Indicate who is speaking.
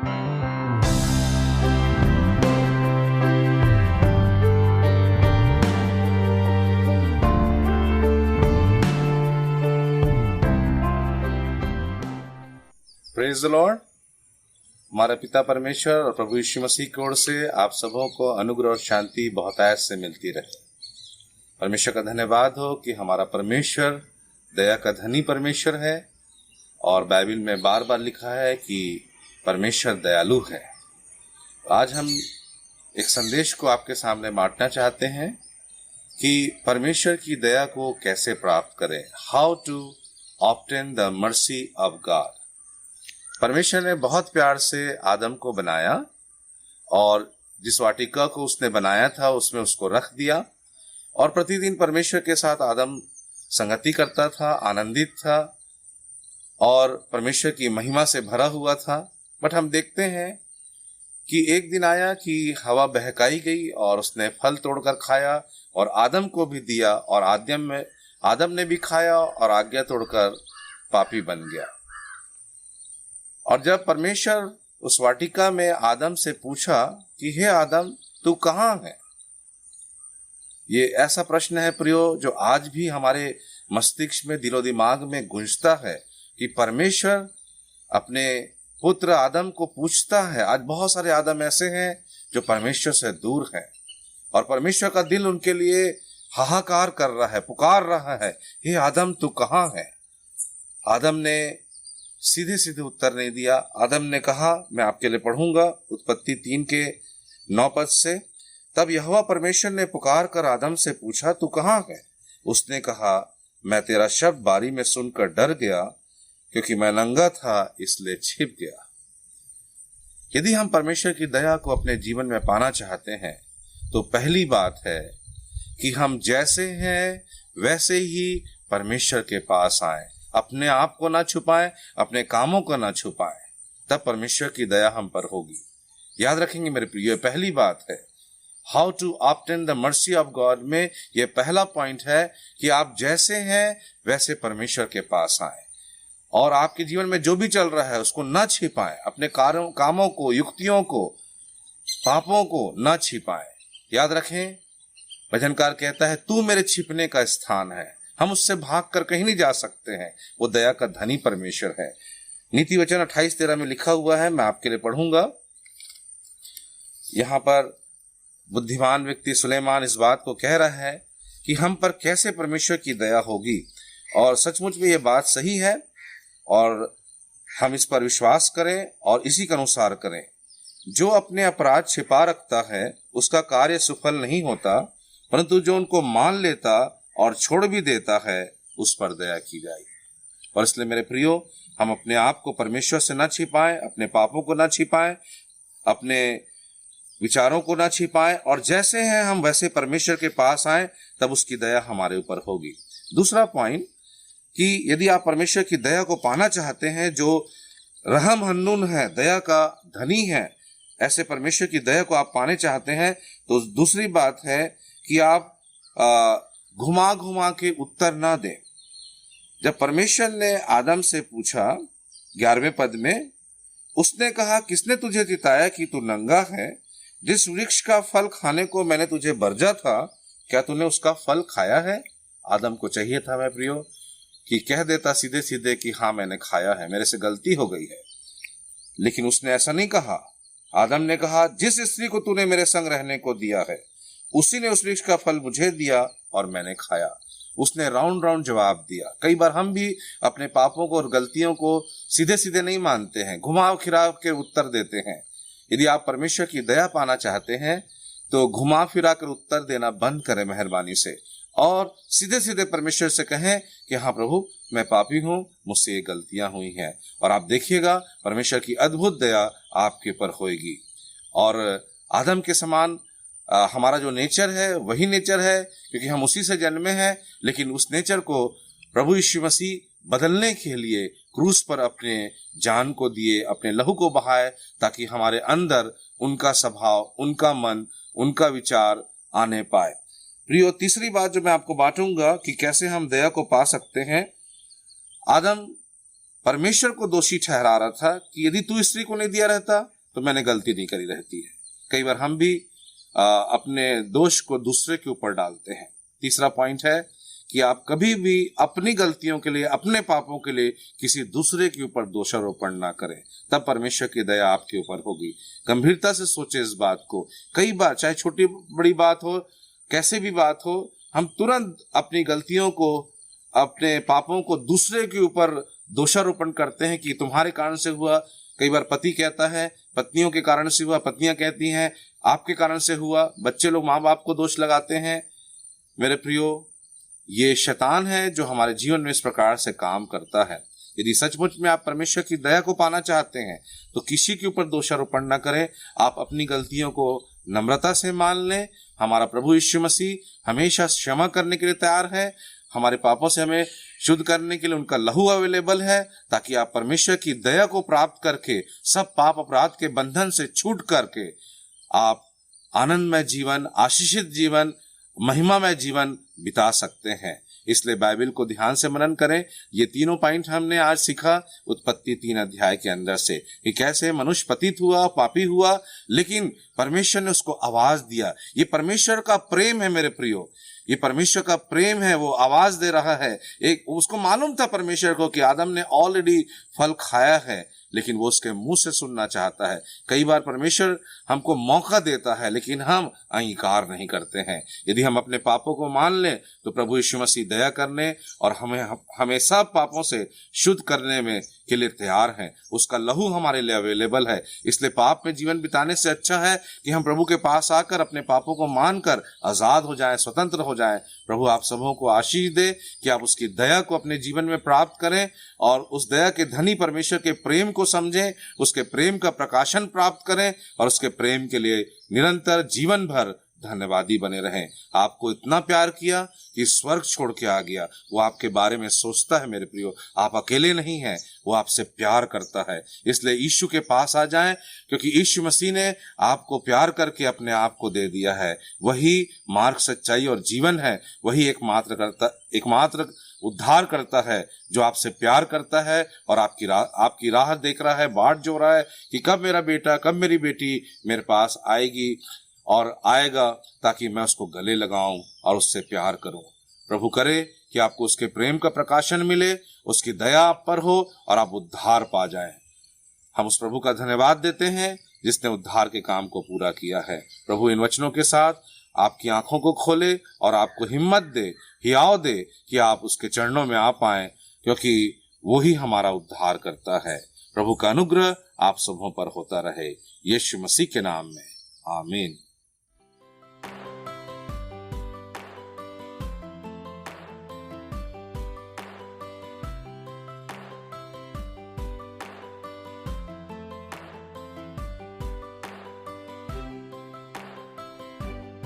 Speaker 1: Praise the Lord. हमारे पिता परमेश्वर और प्रभु यीशु मसीह की ओर से आप सबों को अनुग्रह और शांति बहुतायत से मिलती रहे। परमेश्वर का धन्यवाद हो कि हमारा परमेश्वर दया का धनी परमेश्वर है और बाइबल में बार बार लिखा है कि परमेश्वर दयालु है। आज हम एक संदेश को आपके सामने बांटना चाहते हैं कि परमेश्वर की दया को कैसे प्राप्त करें। How to obtain the mercy of God. परमेश्वर ने बहुत प्यार से आदम को बनाया और जिस वाटिका को उसने बनाया था उसमें उसको रख दिया और प्रतिदिन परमेश्वर के साथ आदम संगति करता था, आनंदित था और परमेश्वर की महिमा से भरा हुआ था। बट हम देखते हैं कि एक दिन आया कि हवा बहकाई गई और उसने फल तोड़कर खाया और आदम को भी दिया और आदम ने भी खाया और आज्ञा तोड़कर पापी बन गया। और जब परमेश्वर उस वाटिका में आदम से पूछा कि हे आदम तू कहाँ है, ये ऐसा प्रश्न है प्रियो जो आज भी हमारे मस्तिष्क में, दिलो दिमाग में गूंजता है कि परमेश्वर अपने पुत्र आदम को पूछता है। आज बहुत सारे आदम ऐसे हैं जो परमेश्वर से दूर हैं और परमेश्वर का दिल उनके लिए हाहाकार कर रहा है, पुकार रहा है, हे आदम तू कहाँ है। आदम ने सीधे सीधे उत्तर नहीं दिया। आदम ने कहा, मैं आपके लिए पढ़ूंगा उत्पत्ति 3:9 से। तब यहोवा परमेश्वर ने पुकार कर आदम से पूछा, तू कहाँ है? उसने कहा, मैं तेरा शब्द बारी में सुनकर डर गया क्योंकि मैं नंगा था इसलिए छिप गया। यदि हम परमेश्वर की दया को अपने जीवन में पाना चाहते हैं तो पहली बात है कि हम जैसे हैं वैसे ही परमेश्वर के पास आए, अपने आप को ना छुपाएं, अपने कामों को ना छुपाएं, तब परमेश्वर की दया हम पर होगी। याद रखेंगे मेरे प्रिय, पहली बात है how to obtain the mercy of God में यह पहला पॉइंट है कि आप जैसे हैं वैसे परमेश्वर के पास आए और आपके जीवन में जो भी चल रहा है उसको ना छिपाएं, अपने कामों को, युक्तियों को, पापों को ना छिपाएं। याद रखें, भजनकार कहता है तू मेरे छिपने का स्थान है, हम उससे भागकर कहीं नहीं जा सकते हैं। वो दया का धनी परमेश्वर है। नीति वचन 28:13 में लिखा हुआ है, मैं आपके लिए पढ़ूंगा। यहां पर बुद्धिमान व्यक्ति सुलेमान इस बात को कह रहा है कि हम पर कैसे परमेश्वर की दया होगी और सचमुच में ये बात सही है और हम इस पर विश्वास करें और इसी के अनुसार करें। जो अपने अपराध छिपा रखता है उसका कार्य सफल नहीं होता, परंतु जो उनको मान लेता और छोड़ भी देता है उस पर दया की जाएगी। और इसलिए मेरे प्रियो, हम अपने आप को परमेश्वर से ना छिपाएं, अपने पापों को ना छिपाएं, अपने विचारों को ना छिपाएं और जैसे हैं हम वैसे परमेश्वर के पास आएं, तब उसकी दया हमारे ऊपर होगी। दूसरा पॉइंट कि यदि आप परमेश्वर की दया को पाना चाहते हैं जो रहम हन्नून है, दया का धनी है, ऐसे परमेश्वर की दया को आप पाने चाहते हैं तो दूसरी बात है कि आप घुमा घुमा के उत्तर ना दें। जब परमेश्वर ने आदम से पूछा 11वें पद में, उसने कहा किसने तुझे चिताया कि तू नंगा है? जिस वृक्ष का फल खाने को मैंने तुझे बरजा था, क्या तूने उसका फल खाया है? आदम को चाहिए था मैं प्रियो कि कह देता सीधे सीधे कि हाँ मैंने खाया है, मेरे से गलती हो गई है, लेकिन उसने ऐसा नहीं कहा। आदम ने कहा जिस स्त्री को तूने मेरे संग रहने को दिया है उसी ने उस वृक्ष का फल मुझे दिया और मैंने खाया। उसने राउंड जवाब दिया। कई बार हम भी अपने पापों को और गलतियों को सीधे सीधे नहीं मानते हैं, घुमाव फिराव के उत्तर देते हैं। यदि आप परमेश्वर की दया पाना चाहते हैं तो घुमा फिरा कर उत्तर देना बंद करें मेहरबानी से और सीधे सीधे परमेश्वर से कहें कि हाँ प्रभु मैं पापी हूँ, मुझसे ये गलतियां हुई हैं, और आप देखिएगा परमेश्वर की अद्भुत दया आपके ऊपर होगी। और आदम के समान हमारा जो नेचर है वही नेचर है, क्योंकि हम उसी से जन्मे हैं, लेकिन उस नेचर को प्रभु यीशु मसीह बदलने के लिए क्रूस पर अपने जान को दिए, अपने लहू को बहाए, ताकि हमारे अंदर उनका स्वभाव, उनका मन, उनका विचार आने पाए। प्रियो, तीसरी बात जो मैं आपको बांटूंगा कि कैसे हम दया को पा सकते हैं। आदम परमेश्वर को दोषी ठहरा रहा था कि यदि तू स्त्री को नहीं दिया रहता तो मैंने गलती नहीं करी रहती है। कई बार हम भी अपने दोष को दूसरे के ऊपर डालते हैं। तीसरा पॉइंट है कि आप कभी भी अपनी गलतियों के लिए, अपने पापों के लिए किसी दूसरे के ऊपर दोषारोपण ना करें, तब परमेश्वर की दया आपके ऊपर होगी। गंभीरता से सोचे इस बात को। कई बार चाहे छोटी बड़ी बात हो, कैसे भी बात हो, हम तुरंत अपनी गलतियों को, अपने पापों को दूसरे के ऊपर दोषारोपण करते हैं कि तुम्हारे कारण से हुआ। कई बार पति कहता है पत्नियों के कारण से हुआ, पत्नियां कहती हैं आपके कारण से हुआ, बच्चे लोग माँ बाप को दोष लगाते हैं। मेरे प्रियो, ये शैतान है जो हमारे जीवन में इस प्रकार से काम करता है। यदि सचमुच में आप परमेश्वर की दया को पाना चाहते हैं तो किसी के ऊपर दोषारोपण न करें। आप अपनी गलतियों को नम्रता से मान लें। हमारा प्रभु यीशु मसीह हमेशा क्षमा करने के लिए तैयार है। हमारे पापों से हमें शुद्ध करने के लिए उनका लहू अवेलेबल है, ताकि आप परमेश्वर की दया को प्राप्त करके सब पाप अपराध के बंधन से छूट करके आप आनंदमय जीवन, आशीषित जीवन, महिमामय जीवन बिता सकते हैं। इसलिए बाइबल को ध्यान से मनन करें। ये तीनों पॉइंट हमने आज सीखा उत्पत्ति 3 अध्याय के अंदर से, कि कैसे मनुष्य पतित हुआ, पापी हुआ, लेकिन परमेश्वर ने उसको आवाज दिया। ये परमेश्वर का प्रेम है मेरे प्रियो, ये परमेश्वर का प्रेम है। वो आवाज दे रहा है। एक उसको मालूम था परमेश्वर को कि आदम ने ऑलरेडी फल खाया है, लेकिन वो उसके मुंह से सुनना चाहता है। कई बार परमेश्वर हमको मौका देता है, लेकिन हम अंगीकार नहीं करते हैं। यदि हम अपने पापों को मान लें तो प्रभु यीशु मसीह दया करने और हमें सब पापों से शुद्ध करने में के लिए तैयार हैं। उसका लहू हमारे लिए अवेलेबल है। इसलिए पाप में जीवन बिताने से अच्छा है कि हम प्रभु के पास आकर अपने पापों को मानकर आजाद हो जाएं, स्वतंत्र हो जाएं। प्रभु आप सबों को आशीष दे कि आप उसकी दया को अपने जीवन में प्राप्त करें और उस दया के धनी परमेश्वर के प्रेम को समझें, उसके प्रेम का प्रकाशन प्राप्त करें और उसके प्रेम के लिए निरंतर जीवन भर धन्यवादी बने रहें। आपको इतना प्यार किया कि स्वर्ग छोड़ के आ गया। वो आपके बारे में सोचता है मेरे प्रियो। आप अकेले नहीं हैं, वो आपसे प्यार करता है। इसलिए यीशु के पास आ जाएं, क्योंकि यीशु मसीह ने आपको प्यार करके अपने आप को दे दिया है। वही मार्ग, सच्चाई और जीवन है। वही एकमात्र उद्धार करता है, जो आपसे प्यार करता है और आपकी राह देख रहा है, बाट जो रहा है कि कब मेरा बेटा, कब मेरी बेटी मेरे पास आएगी और आएगा, ताकि मैं उसको गले लगाऊं और उससे प्यार करूं। प्रभु करे कि आपको उसके प्रेम का प्रकाशन मिले, उसकी दया आप पर हो और आप उद्धार पा जाएं। हम उस प्रभु का धन्यवाद देते हैं जिसने उद्धार के काम को पूरा किया है। प्रभु इन वचनों के साथ आपकी आंखों को खोले और आपको हिम्मत दे, हियाव दे कि आप उसके चरणों में आ पाएं, क्योंकि वो ही हमारा उद्धार करता है। प्रभु का अनुग्रह आप सबों पर होता रहे, यीशु मसीह के नाम में, आमीन।